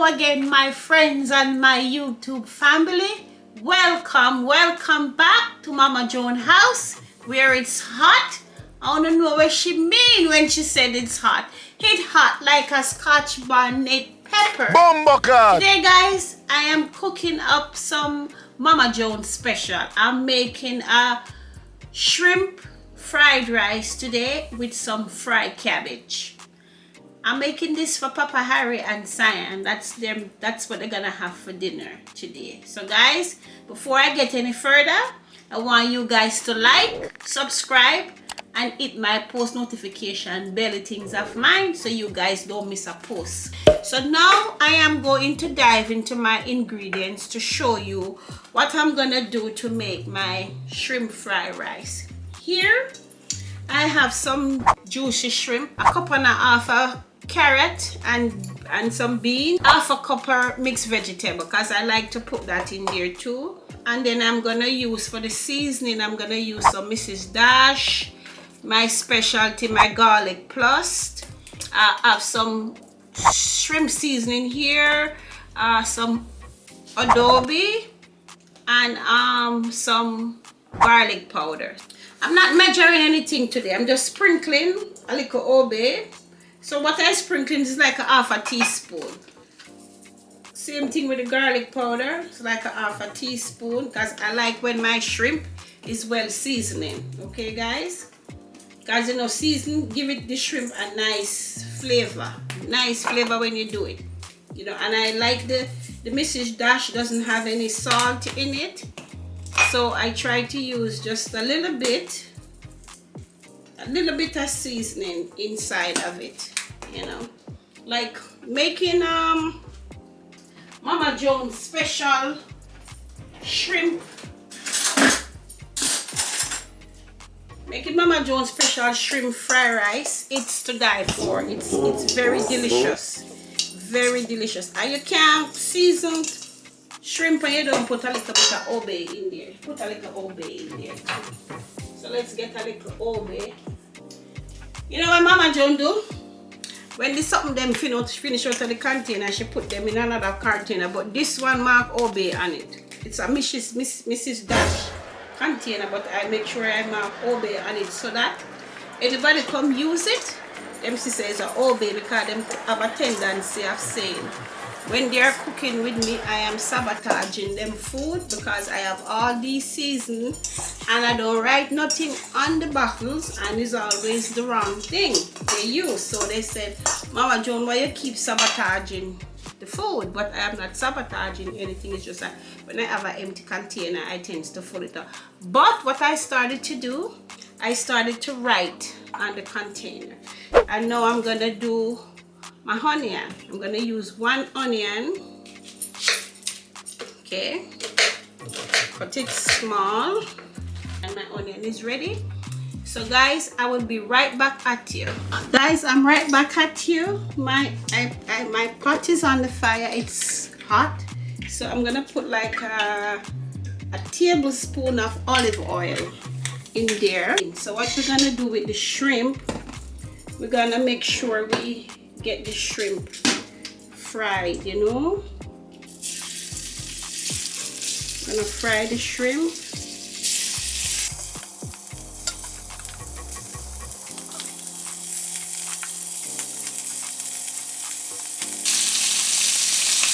Hello again, my friends and my YouTube family. Welcome back to Mama Joan's house where it's hot. I want to know what she mean when she said it's hot. It's hot like a Scotch bonnet pepper. Today guys, I am cooking up some Mama Joan's special. I'm making a shrimp fried rice today with some fried cabbage. I'm making this for Papa Harry and Cyan. That's what they're gonna have for dinner today. So guys, before I get any further, I want you guys to like, subscribe, and hit my post notification bell things of mine so you guys don't miss a post. So now I am going to dive into my ingredients to show you what I'm gonna do to make my shrimp fried rice. Here I have some juicy shrimp, a cup and a half of carrot and some beans, half a cup of mixed vegetable because I like to put that in there too. And then I'm gonna use for the seasoning, I'm gonna use some Mrs. Dash, my specialty, my garlic plus. I have some shrimp seasoning here, some adobe, and some garlic powder. I'm not measuring anything today. I'm just sprinkling a little obe. So what I sprinkling is like a half a teaspoon. Same thing with the garlic powder. It's like a half a teaspoon because I like when my shrimp is well seasoning. Okay guys? Because you know, season, give it the shrimp a nice flavor. Nice flavor when you do it. You know, and I like the Mrs. Dash doesn't have any salt in it. So I try to use just a little bit of seasoning inside of it, you know, like making Mama Joan's special shrimp. Making Mama Joan's special shrimp fried rice. It's to die for. It's very delicious, very delicious. And you can't season shrimp and you don't put a little bit of obe in there. Put a little obe in there. So let's get a little obe. You know what Mama Joan do? When this something them finish out of the container, she put them in another container. But this one mark obe on it. It's a Mrs. Dash container, but I make sure I mark obe on it so that anybody come use it, them she says a obe because them have a tendency of saying when they are cooking with me, I am sabotaging them food because I have all these seasons and I don't write nothing on the bottles and it's always the wrong thing they use. So they said, Mama Joan, why you keep sabotaging the food? But I am not sabotaging anything. It's just that when I have an empty container, I tend to fill it up. But what I started to do, I started to write on the container. And now I'm going to do my onion. I'm gonna use one onion. Okay, cut it small, and my onion is ready. So guys, I will be right back at you. Guys, I'm right back at you. My pot is on the fire. It's hot, so I'm gonna put like a tablespoon of olive oil in there. So what we're gonna do with the shrimp, we're gonna make sure we get the shrimp fried, you know. I'm gonna fry the shrimp.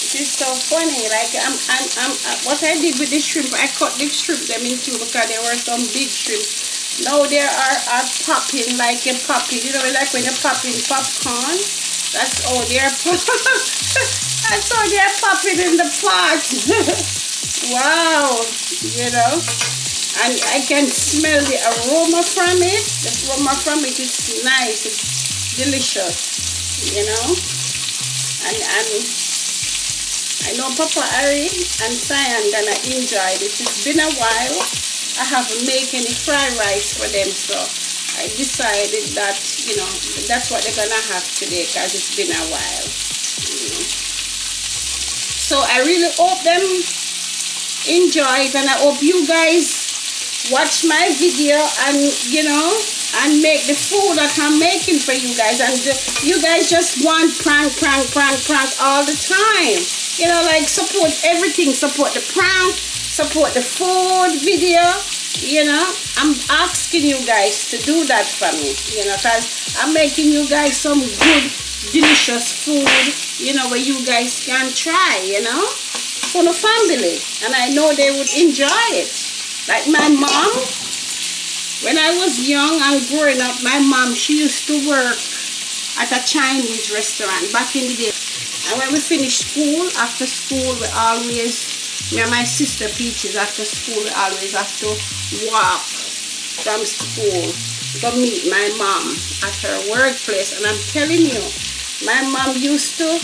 It is so funny. Like what I did with the shrimp, I cut the shrimp them into because there were some big shrimp. Now they are popping like a popping. You know, like when you're popping popcorn. That's how they're that's how they're popping in the pot. Wow, you know, and I can smell the aroma from it. The aroma from it is nice, it's delicious, you know. And I know Papa Harry and Cyan gonna enjoy this. It's been a while. I haven't made any fried rice for them, so I decided that, you know, that's what they're gonna have today because it's been a while, you know. So I really hope them enjoy it and I hope you guys watch my video and, you know, and make the food that I'm making for you guys. And you guys just want prank all the time. You know, like support everything. Support the prank, support the food video. You know, I'm asking you guys to do that for me. You know, because I'm making you guys some good, delicious food. You know, where you guys can try, you know, for the family. And I know they would enjoy it. Like my mom, when I was young and growing up, my mom, she used to work at a Chinese restaurant back in the day. And when we finished school, after school, we always, me and my sister Peaches, after school, we always have to walk from school to meet my mom at her workplace. And I'm telling you, my mom used to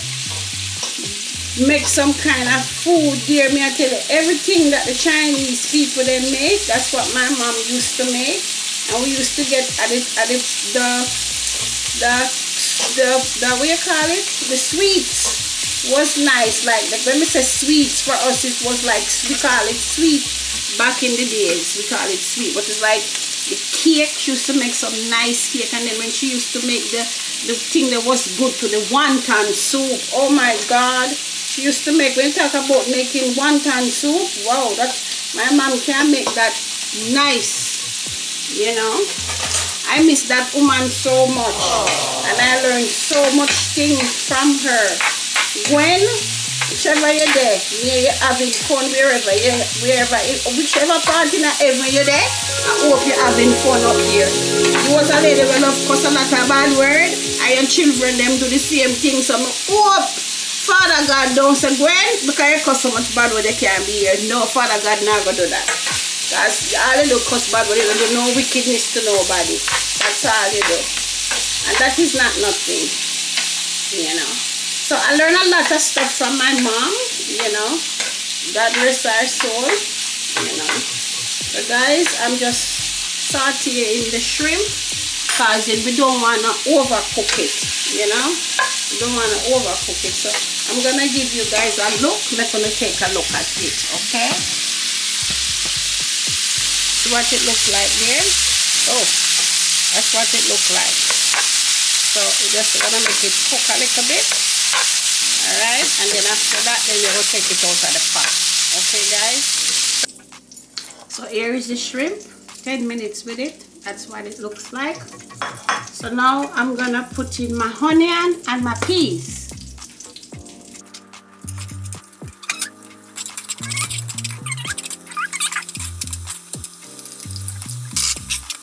make some kind of food there. Me I tell you, everything that the Chinese people they make, that's what my mom used to make. And we used to get at it the what you call it, the sweets was nice. Like when we say sweets, for us it was like, we call it sweet back in the days, we call it sweet, but it's like the cake. She used to make some nice cake. And then when she used to make the thing that was good to the wonton soup, oh my God, she used to make, when you talk about making wonton soup, wow, that my mom can make that nice, you know. I miss that woman so much, and I learned so much things from her. When, whichever you're there, you're having fun wherever, whichever part in heaven you're there, I hope you're having fun up here. You was a lady who love cuss a lot of bad word, and your children them do the same thing, so I hope Father God don't say, Gwen, because you cuss so much bad word they can't be here. No, Father God not gonna do that. Because all you do cuss bad word, you don't do no wickedness to nobody. That's all you do. And that is not nothing, you know. So I learned a lot of stuff from my mom, you know. God rest her soul, you know. So guys, I'm just sauteing the shrimp because we don't want to overcook it, you know. We don't want to overcook it. So I'm going to give you guys a look. I'm going to take a look at it, okay? See what it looks like there? Oh, that's what it looks like. So we're just going to make it cook a little bit. Alright, and then after that, then we will take it out of the pot. Okay, guys? So here is the shrimp. 10 minutes with it. That's what it looks like. So now I'm going to put in my onion and my peas.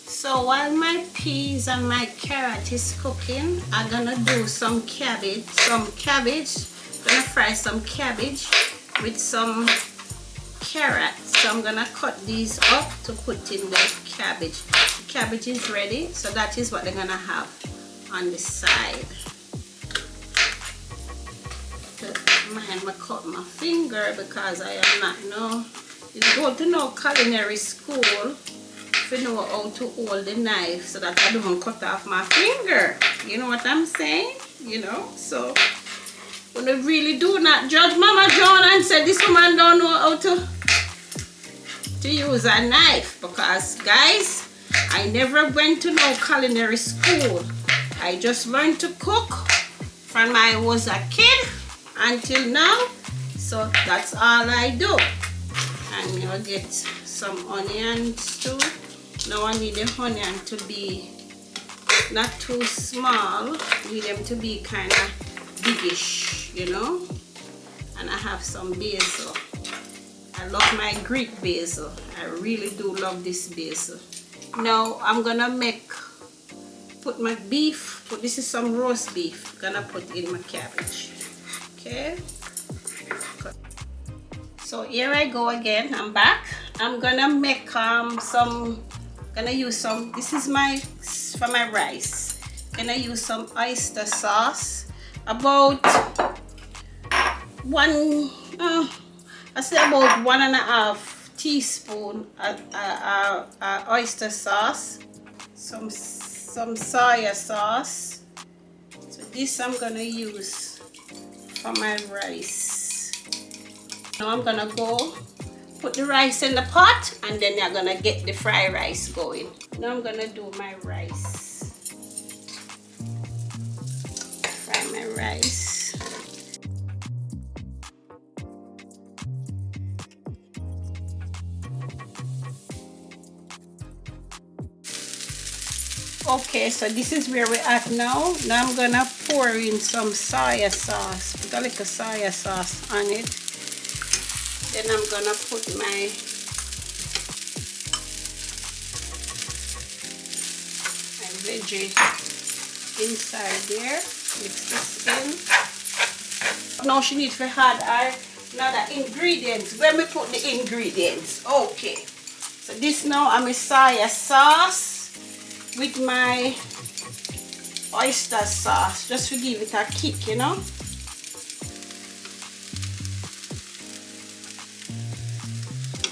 So while my peas and my carrot is cooking, I'm gonna do some cabbage. I'm gonna fry some cabbage with some carrots. So I'm gonna cut these up to put in the cabbage. The cabbage is ready, so that is what they're gonna have on the side. Mind me cut my finger because I am not no. You go to no culinary school. You know how to hold the knife so that I don't cut off my finger. You know what I'm saying? You know, so when I really do not judge Mama Joan and say this woman don't know how to use a knife, because guys, I never went to no culinary school. I just learned to cook from I was a kid until now. So that's all I do. And you'll get some onions too. Now I need the onion to be not too small. I need them to be kind of biggish, you know. And I have some basil. I love my Greek basil. I really do love this basil. Now I'm gonna put my beef. This is some roast beef. Gonna put in my cabbage. Okay. So here I go again. I'm back. I'm gonna make use some, this is for my rice. Gonna use some oyster sauce. About I say about 1.5 teaspoon oyster sauce. Some soya sauce. So this I'm gonna use for my rice. Now I'm gonna go put the rice in the pot, and then you're gonna get the fried rice going. Now I'm gonna do my rice. Fry my rice. Okay, so this is where we're at now. Now I'm gonna pour in some soya sauce. Put a little soya sauce on it. Then I'm gonna put my veggie inside there. Mix this in. Now she needs to add another ingredients. When we put the ingredients, okay. So this now I'm a soya sauce with my oyster sauce, just to give it a kick, you know.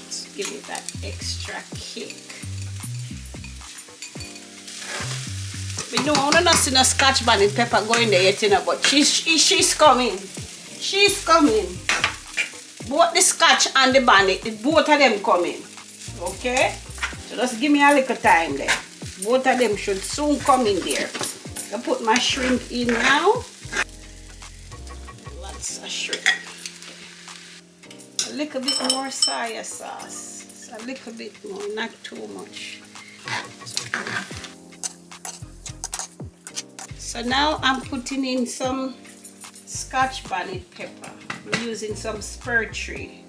Let's give it that extra kick. We don't not see no Scotch bonnet pepper going there yet, you know, but she's coming. She's coming. Both the Scotch and the bonnet, both of them coming. Okay? So just give me a little time there. Both of them should soon come in there. I put my shrimp in now. Lots of shrimp. A little bit more soya sauce. A little bit more, not too much. So now I'm putting in some Scotch bonnet pepper. I'm using some spur tree.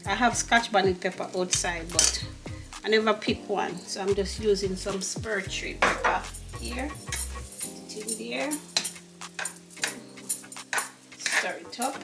I have Scotch bonnet pepper outside, but I never pick one, so I'm just using some spur tree pepper here. Put it in there. Stir it up.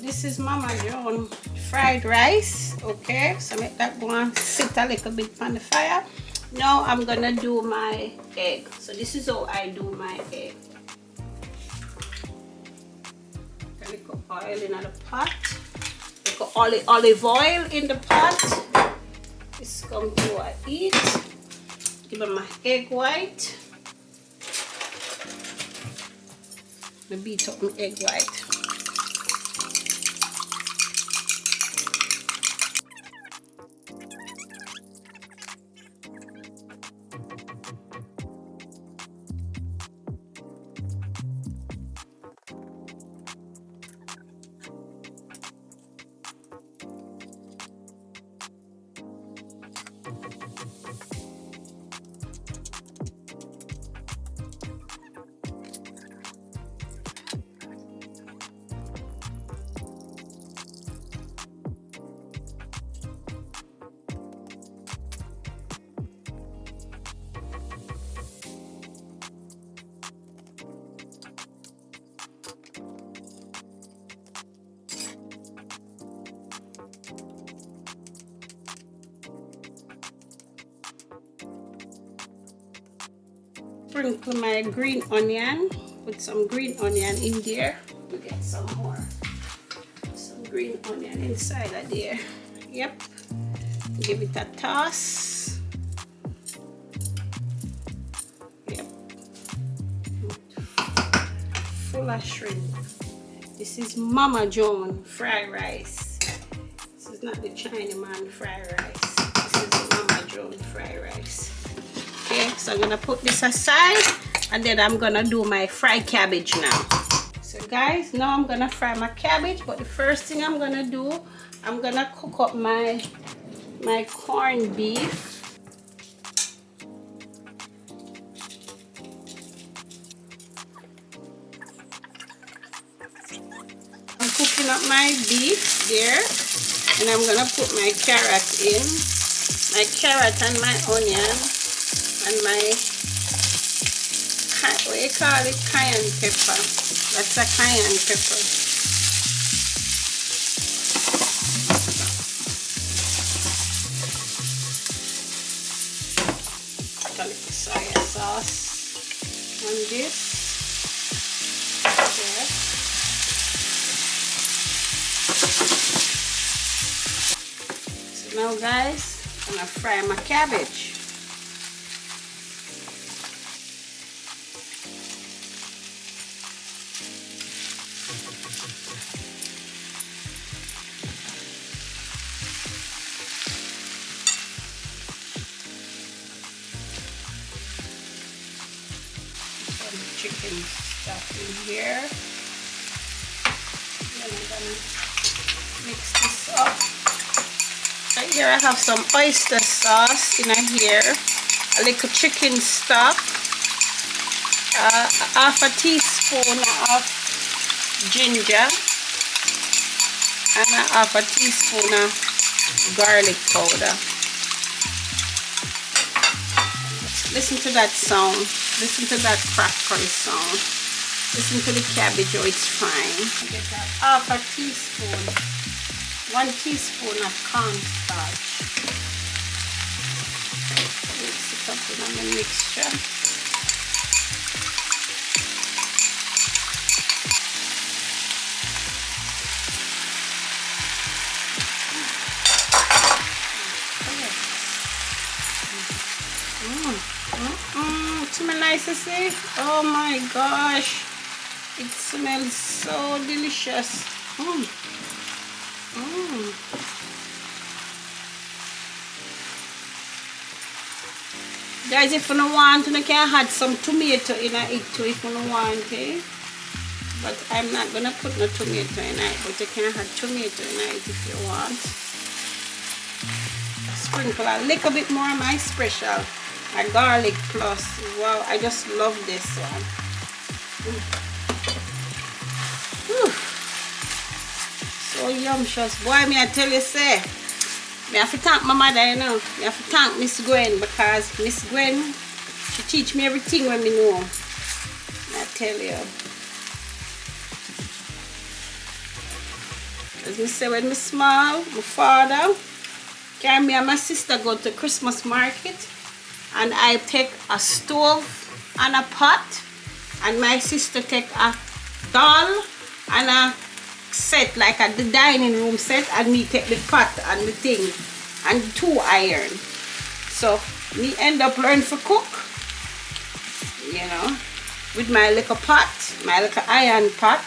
This is Mama Joan fried rice. Okay, so make that go and sit a little bit on the fire. Now I'm gonna do my egg. So this is how I do my egg. A little oil in the pot. Little olive oil in the pot. This come to a heat. Give me my egg white. I beat up my egg white. Sprinkle my green onion. Put some green onion in there. We get some more. Some green onion inside of there. Yep. Give it a toss. Yep. Full of shrimp. This is Mama Joan fried rice. This is not the Chinaman fried rice. This is Mama Joan fried rice. Okay, so I'm gonna put this aside, and then I'm gonna do my fried cabbage now. So guys, now I'm gonna fry my cabbage, but the first thing I'm gonna do, I'm gonna cook up my corned beef. I'm cooking up my beef there, and I'm gonna put my carrot in, my carrot and my onion. And my, what you call it, cayenne pepper. That's a cayenne pepper. sauce on this. Okay. So now guys, I'm gonna fry my cabbage. Chicken stuff in here. Then I'm gonna mix this up. Right here I have some oyster sauce in here, a little chicken stock, half a teaspoon of ginger, and half a teaspoon of garlic powder. Listen to that sound. Listen to that crackly sound. Listen to the cabbage, oh, it's fine. Get that half a teaspoon, 1 teaspoon of cornstarch. Mix it up in the mixture. Smell nice to see. Oh my gosh, it smells so delicious. Guys, if you don't want, you can add some tomato in it too if you don't want, okay? But I'm not gonna put no tomato in it, but you can add tomato in it if you want. Sprinkle a little bit more of my special. My garlic plus. Wow, I just love this one. So yumptious. Boy, me I tell you, say, me have to thank my mother, you know. Me have to thank Miss Gwen, because Miss Gwen, she teach me everything when me know. I tell you. As me say, when me small, my father carry me and my sister go to Christmas market. And I take a stove and a pot, and my sister take a doll and a set, like the dining room set, and me take the pot and the thing and 2 iron. So me end up learning to cook, you know, with my little pot, my little iron pot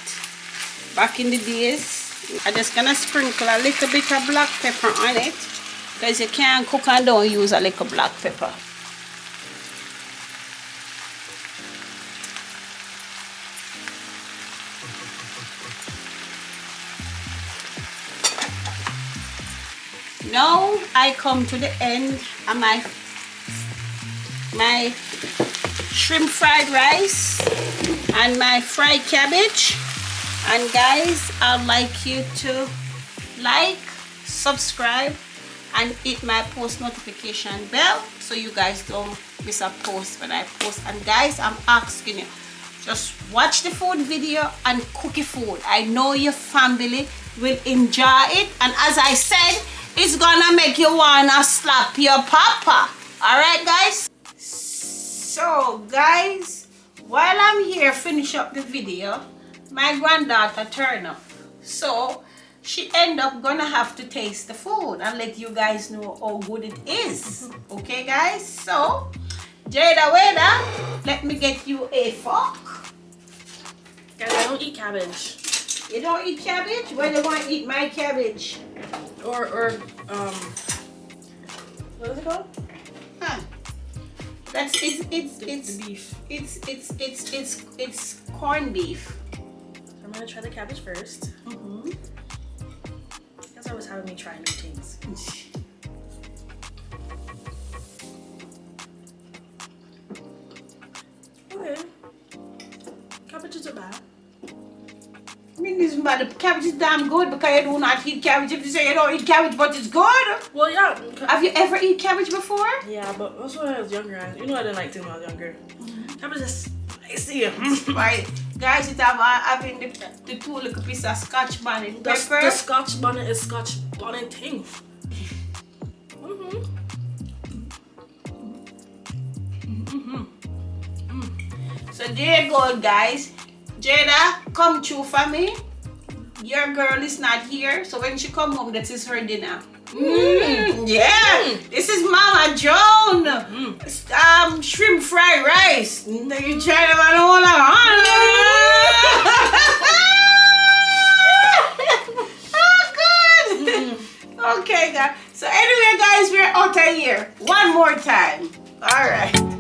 back in the days. I'm just gonna sprinkle a little bit of black pepper on it, because you can't cook and don't use a little black pepper. Now I come to the end of my shrimp fried rice and my fried cabbage. And guys, I'd like you to like, subscribe, and hit my post notification bell so you guys don't miss a post when I post. And guys, I'm asking you, just watch the food video and cook your food. I know your family will enjoy it, and as I said, it's gonna make you wanna slap your papa. Alright guys? So guys, while I'm here finish up the video, my granddaughter turned up. So she end up gonna have to taste the food and let you guys know how good it is. Okay guys? So Jada Weda, let me get you a fork. Guys, I don't eat cabbage. You don't eat cabbage? Well, you want to eat my cabbage. Or what is it called? Huh. That's it's the beef. It's corned beef. I'm gonna try the cabbage first. That's always having me try new things. Okay. Cabbage isn't bad. I mean, this the cabbage is damn good, because you do not eat cabbage. If you say you don't eat cabbage, but it's good. Well, yeah. Have you ever eaten cabbage before? Yeah, but also when I was younger, you know I didn't like it when I was younger. Cabbage is spicy. Right. Guys, it's having the 2 little pieces of Scotch bonnet pepper. The Scotch bonnet is Scotch bonnet thing. So there you go, guys. Jada, come true for me. Your girl is not here, so when she come home, that is her dinner. Yeah, this is Mama Joan. Shrimp fried rice. You try them on Oh, good. Okay, guys. So anyway, guys, we're out of here. One more time. All right.